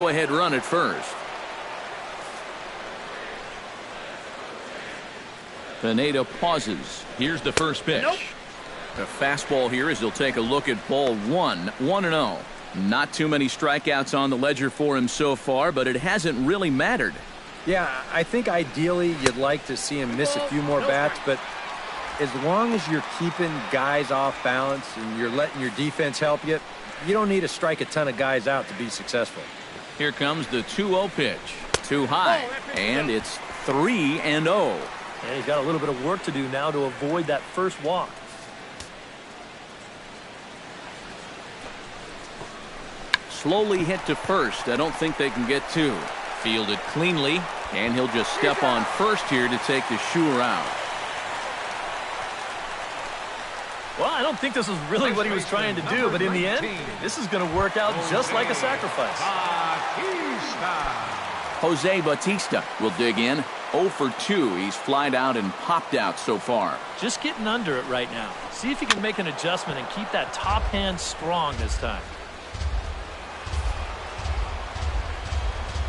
Go-ahead run at first. Pineda pauses. Here's the first pitch. The fastball here as he'll take a look at ball one. 1-0. Not too many strikeouts on the ledger for him so far, but it hasn't really mattered. Yeah, I think ideally you'd like to see him miss a few more bats, but as long as you're keeping guys off balance and you're letting your defense help you, you don't need to strike a ton of guys out to be successful. Here comes the 2-0 pitch. Too high, and it's 3-0. And he's got a little bit of work to do now to avoid that first walk. Slowly hit to first. I don't think they can get two. Fielded cleanly, and he'll just step on first here to take the Shure out. Well, I don't think this was really what he was trying to do, but in the end, this is going to work out just like a sacrifice. Jose Bautista will dig in. 0 for 2. He's flied out and popped out so far. Just getting under it right now. See if he can make an adjustment and keep that top hand strong this time.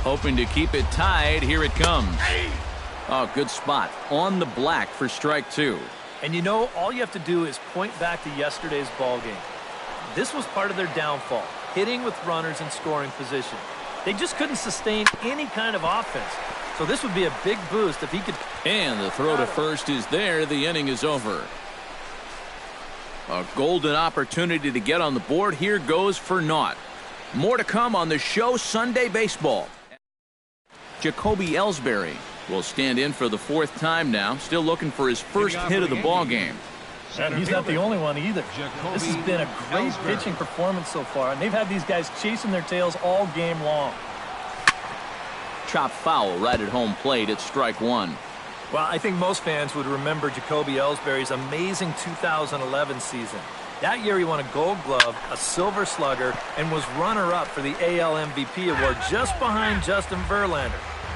Hoping to keep it tied. Here it comes. Oh, good spot. On the black for strike 2. And you know, all you have to do is point back to yesterday's ball game. This was part of their downfall, hitting with runners in scoring position. They just couldn't sustain any kind of offense. So this would be a big boost if he could. And the throw to first is there. The inning is over. A golden opportunity to get on the board. Here goes for naught. More to come on the show Sunday Baseball. Jacoby Ellsbury will stand in for the 4th time now. Still looking for his first hit of the ball game. And he's not the only one either. This has been a great pitching performance so far, and they've had these guys chasing their tails all game long. Chop foul right at home plate at strike 1. Well, I think most fans would remember Jacoby Ellsbury's amazing 2011 season. That year he won a Gold Glove, a Silver Slugger, and was runner-up for the AL MVP award just behind Justin Verlander.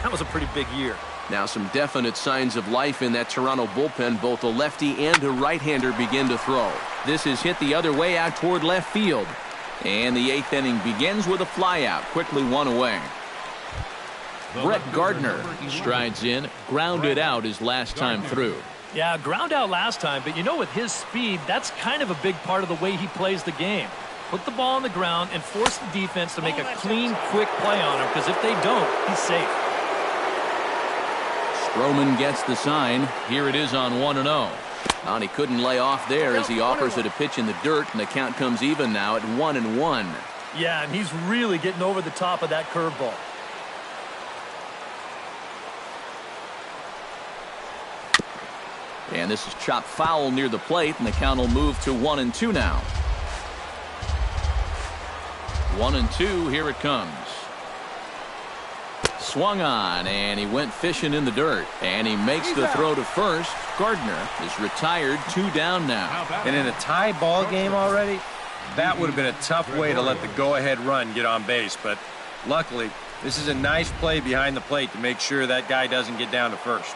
That was a pretty big year. Now some definite signs of life in that Toronto bullpen. Both a lefty and a right-hander begin to throw. This is hit the other way out toward left field. And the 8th inning begins with a flyout. Quickly one away. Brett Gardner strides in, grounded out his last time through. Yeah, ground out last time, but you know, with his speed, that's kind of a big part of the way he plays the game. Put the ball on the ground and force the defense to make a clean, quick play on him, because if they don't, he's safe. Stroman gets the sign. Here it is on 1-0. And he couldn't lay off there as he offers it a pitch in the dirt, and the count comes even now at 1-1. Yeah, and he's really getting over the top of that curveball. And this is chopped foul near the plate, and the count will move to 1-2 now. 1-2, here it comes. Swung on, and he went fishing in the dirt. And he makes the throw to first. Gardner is retired, 2 down now. And in a tie ball game already, that would have been a tough way to let the go-ahead run get on base. But luckily, this is a nice play behind the plate to make sure that guy doesn't get down to first.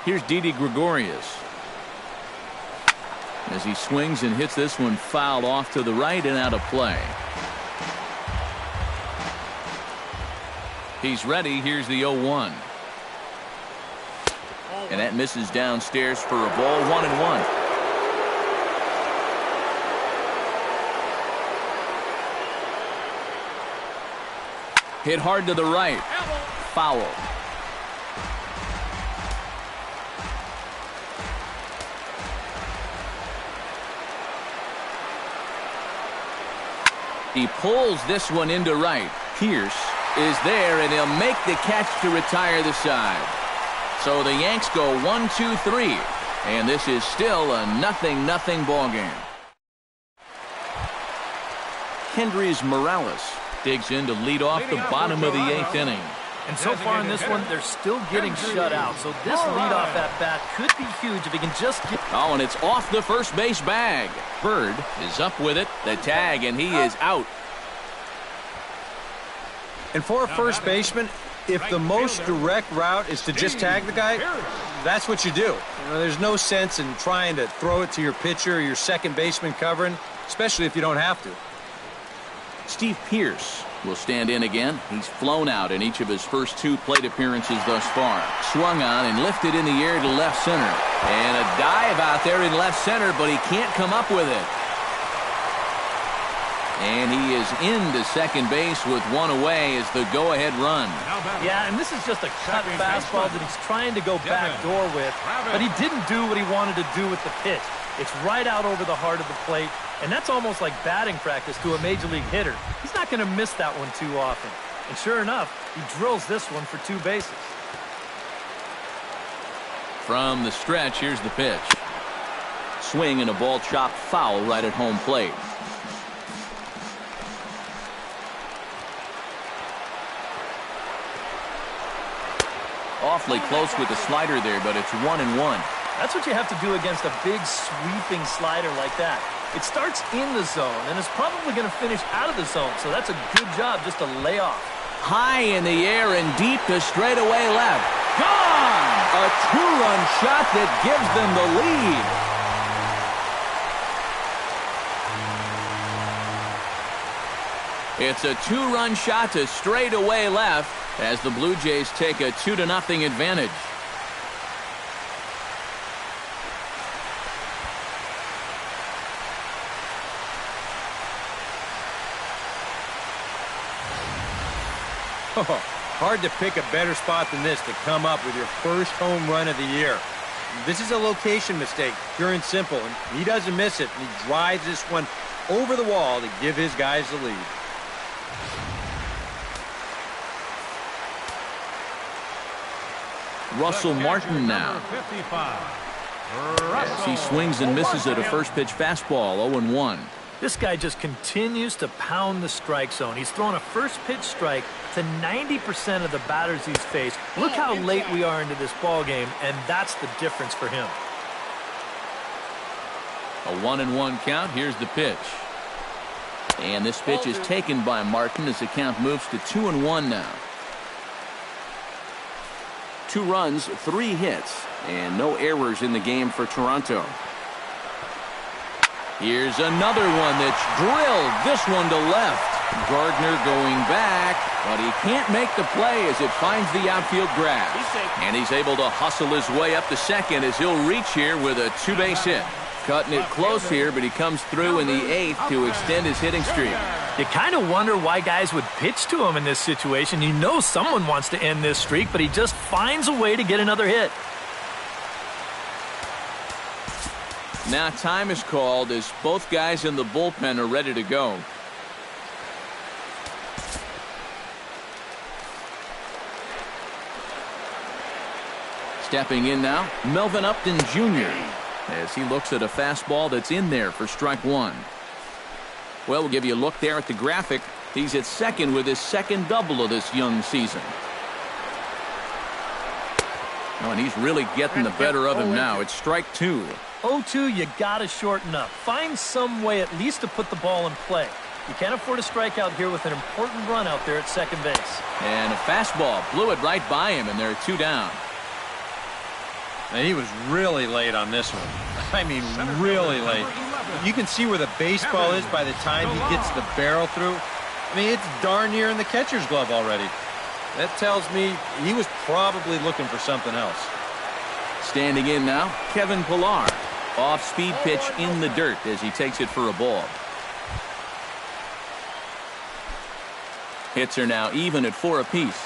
Here's Didi Gregorius. As he swings and hits this one fouled off to the right and out of play. He's ready. Here's the 0-1. And that misses downstairs for a ball. 1-1. Hit hard to the right. Foul. He pulls this one into right. Pierce is there, and he'll make the catch to retire the side. So the Yanks go 1-2-3, and this is still a 0-0 ball game. Kendrys Morales digs in to lead off the bottom of the 8th inning. And so far in this one, they're still getting shut out. So this leadoff at bat could be huge if he can just get. Oh, and it's off the first base bag. Bird is up with it, the tag, and he is out. And for a first baseman, if the most direct route is to just tag the guy, that's what you do. There's no sense in trying to throw it to your pitcher or your second baseman covering, especially if you don't have to. Steve Pearce will stand in again. He's flown out in each of his first 2 plate appearances thus far. Swung on and lifted in the air to left center. And a dive out there in left center, but he can't come up with it. And he is into second base with 1 away as the go-ahead run. Yeah, and this is just a cut fastball that he's trying to go backdoor with, but he didn't do what he wanted to do with the pitch. It's right out over the heart of the plate, and that's almost like batting practice to a major league hitter. He's not going to miss that one too often. And sure enough, he drills this one for 2 bases. From the stretch, here's the pitch. Swing and a ball chopped foul right at home plate. Awfully close with the slider there, but it's 1-1. That's what you have to do against a big sweeping slider like that. It starts in the zone and is probably going to finish out of the zone, so that's a good job just to lay off. High in the air and deep to straightaway left. Gone! A 2-run shot that gives them the lead. It's a 2-run shot to straightaway left as the Blue Jays take a 2-0 advantage. Hard to pick a better spot than this to come up with your first home run of the year. This is a location mistake, pure and simple, and he doesn't miss it, and he drives this one over the wall to give his guys the lead. Russell Martin now. As he swings and misses at a first pitch fastball, 0-1. This guy just continues to pound the strike zone. He's thrown a first pitch strike to 90% of the batters he's faced. Look how late we are into this ball game, and that's the difference for him. A 1-1 count. Here's the pitch. And this pitch is taken by Martin as the count moves to 2-1 now. 2 runs, 3 hits, and no errors in the game for Toronto. Here's another one that's drilled. This one to left. Gardner going back, but he can't make the play as it finds the outfield grass. And he's able to hustle his way up to second as he'll reach here with a 2-base hit. Cutting it close here, but he comes through in the 8th to extend his hitting streak. You kind of wonder why guys would pitch to him in this situation. You know someone wants to end this streak, but he just finds a way to get another hit. Now time is called as both guys in the bullpen are ready to go. Stepping in now, Melvin Upton Jr. as he looks at a fastball that's in there for strike 1. Well, we'll give you a look there at the graphic. He's at second with his second double of this young season. Oh, and he's really getting the better of him now. It's strike 2. 0-2, you got to shorten up. Find some way at least to put the ball in play. You can't afford a strikeout here with an important run out there at second base. And a fastball blew it right by him, and there are 2 down. And he was really late on this one. I mean, really late. You can see where the baseball is by the time he gets the barrel through. I mean, it's darn near in the catcher's glove already. That tells me he was probably looking for something else. Standing in now, Kevin Pillar. Off-speed pitch in the dirt as he takes it for a ball. Hits are now even at 4 apiece.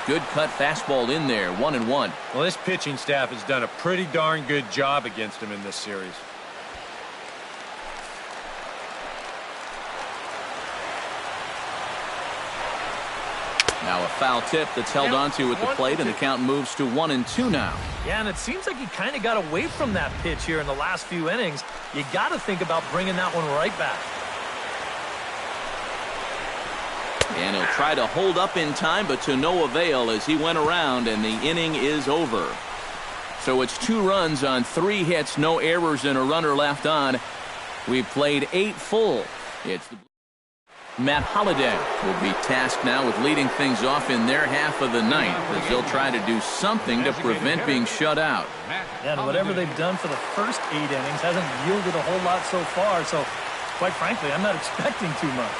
Good cut fastball in there, 1-1. Well, this pitching staff has done a pretty darn good job against him in this series. Now a foul tip that's held onto at the plate, and the count moves to 1-2 now. Yeah, and it seems like he kind of got away from that pitch here in the last few innings. You got to think about bringing that one right back. And he'll try to hold up in time, but to no avail as he went around, and the inning is over. So it's 2 runs on 3 hits, no errors, and a runner left on. We've played 8 full. It's the Matt Holliday will be tasked now with leading things off in their half of the ninth as they'll try to do something to prevent being shut out. And whatever they've done for the first 8 innings hasn't yielded a whole lot so far, so quite frankly, I'm not expecting too much.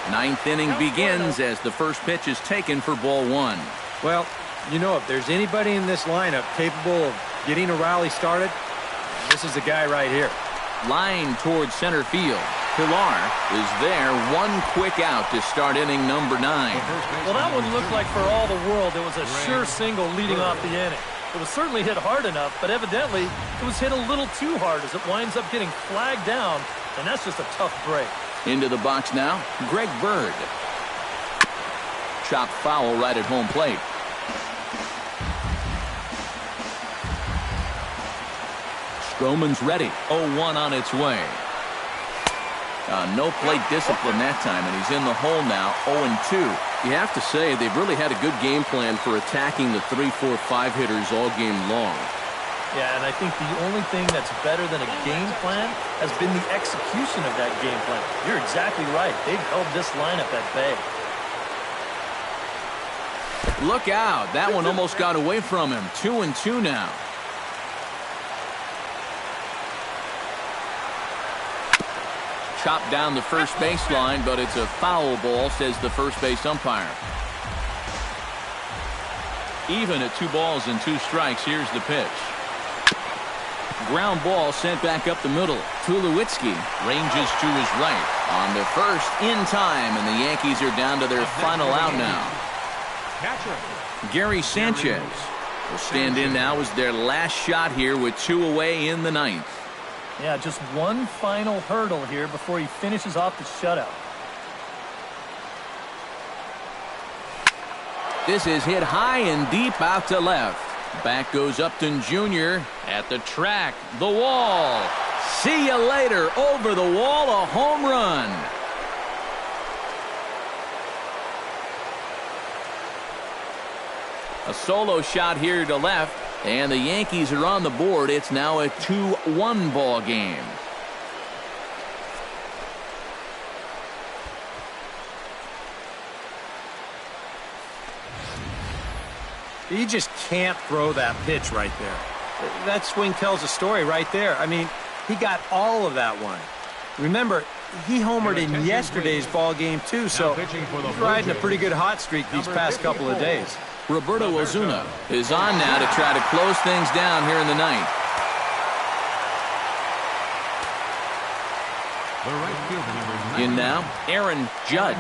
Ninth inning begins as the first pitch is taken for ball 1. Well, you know, if there's anybody in this lineup capable of getting a rally started, this is the guy right here. Line towards center field. Pilar is there, one quick out to start inning number 9. Well, that one looked like for all the world it was a sure single leading off the inning. It was certainly hit hard enough, but evidently it was hit a little too hard as it winds up getting flagged down, and that's just a tough break. Into the box now, Greg Bird. Chopped foul right at home plate. Stroman's ready. 0-1 on its way. No plate discipline that time, and he's in the hole now, 0-2. You have to say they've really had a good game plan for attacking the 3, 4, 5 hitters all game long. Yeah, and I think the only thing that's better than a game plan has been the execution of that game plan. You're exactly right. They've held this lineup at bay. Look out. That one almost got away from him. 2-2 now. Chopped down the first baseline, but it's a foul ball, says the first base umpire. Even at 2 balls and 2 strikes, here's the pitch. Ground ball sent back up the middle. Tulowitzki ranges to his right. On the first, in time, and the Yankees are down to their final out now. Gary Sanchez will stand in now as their last shot here with 2 away in the 9th. Yeah, just one final hurdle here before he finishes off the shutout. This is hit high and deep out to left. Back goes Upton Jr. at the track. The wall. See you later. Over the wall, a home run. A solo shot here to left, and the Yankees are on the board. It's now a 2-1 ball game. You just can't throw that pitch right there. That swing tells a story right there. I mean, he got all of that one. Remember, he homered in yesterday's ball game too, so he's riding a pretty good hot streak these past couple of days. Roberto Osuna is on now to try to close things down here in the 9th. In now, Aaron Judd.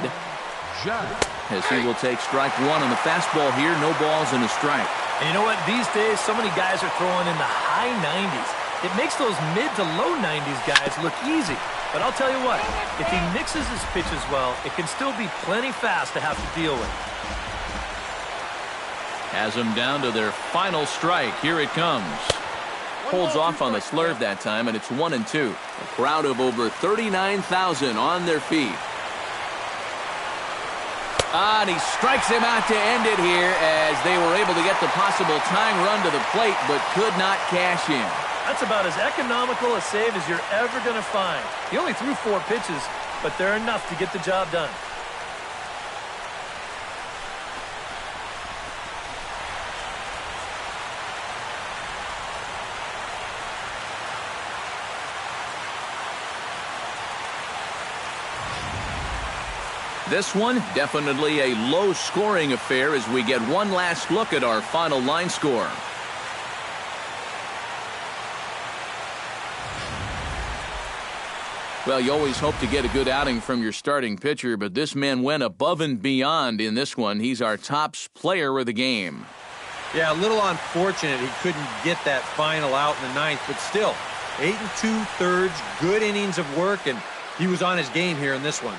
As he will take strike 1 on the fastball here. No balls and a strike. And you know what? These days, so many guys are throwing in the high 90s. It makes those mid to low 90s guys look easy. But I'll tell you what, if he mixes his pitches well, it can still be plenty fast to have to deal with. Has them down to their final strike. Here it comes. Holds off on the slurve that time, and it's 1-2. A crowd of over 39,000 on their feet. And he strikes him out to end it here as they were able to get the possible tying run to the plate, but could not cash in. That's about as economical a save as you're ever going to find. He only threw 4 pitches, but they're enough to get the job done. This one, definitely a low-scoring affair as we get one last look at our final line score. Well, you always hope to get a good outing from your starting pitcher, but this man went above and beyond in this one. He's our top player of the game. Yeah, a little unfortunate he couldn't get that final out in the 9th, but still, 8 2/3, good innings of work, and he was on his game here in this one.